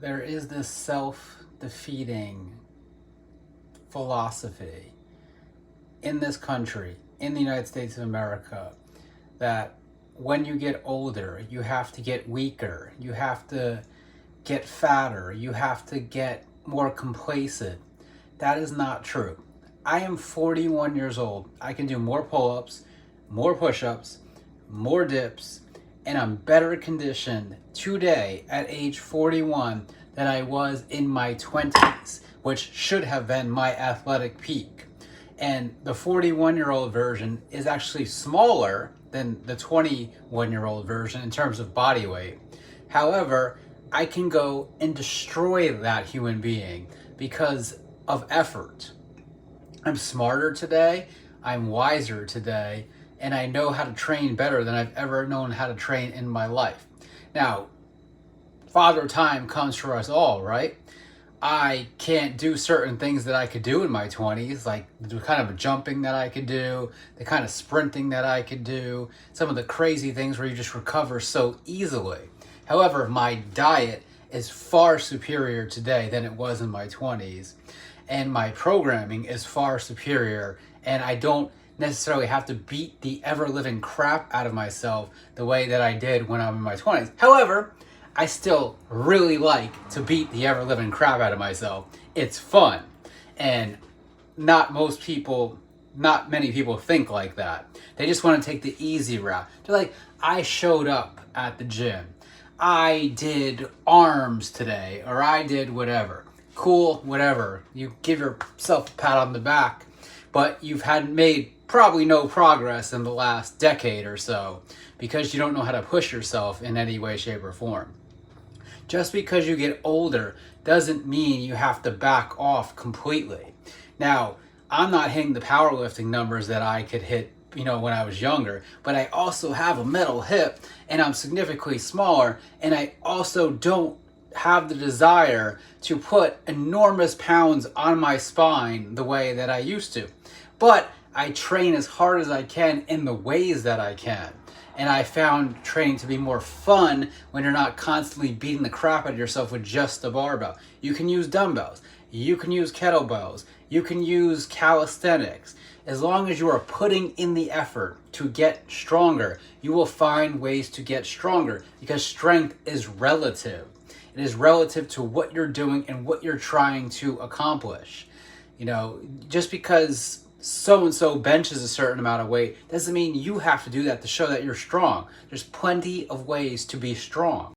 there is this self-defeating philosophy in this country, in the United States of America, that when you get older, you have to get weaker, you have to get fatter, you have to get more complacent. That is not true. I am 41 years old. I can do more pull-ups, more push-ups, more dips, and I'm better conditioned today at age 41 than I was in my 20s, which should have been my athletic peak. And the 41-year-old version is actually smaller than the 21-year-old version in terms of body weight. However, I can go and destroy that human being because of effort. I'm smarter today, I'm wiser today, and I know how to train better than I've ever known how to train in my life. Now, Father Time comes for us all, right? I can't do certain things that I could do in my 20s, like the kind of jumping that I could do, the kind of sprinting that I could do, some of the crazy things where you just recover so easily. However, my diet is far superior today than it was in my 20s, and my programming is far superior, and I don't necessarily have to beat the ever-living crap out of myself the way that I did when I'm in my 20s. However, I still really like to beat the ever-living crap out of myself. It's fun. And not many people think like that. They just want to take the easy route. They're like, I showed up at the gym. I did arms today, or I did whatever. Cool, whatever. You give yourself a pat on the back, but you've had made probably no progress in the last decade or so because you don't know how to push yourself in any way, shape, or form. Just because you get older doesn't mean you have to back off completely. Now, I'm not hitting the powerlifting numbers that I could hit, when I was younger, but I also have a metal hip and I'm significantly smaller, and I also don't have the desire to put enormous pounds on my spine the way that I used to. But I train as hard as I can in the ways that I can. And I found training to be more fun when you're not constantly beating the crap out of yourself with just a barbell. You can use dumbbells, you can use kettlebells, you can use calisthenics. As long as you are putting in the effort to get stronger, you will find ways to get stronger, because strength is relative. It is relative to what you're doing and what you're trying to accomplish. Just because so-and-so benches a certain amount of weight doesn't mean you have to do that to show that you're strong. There's plenty of ways to be strong.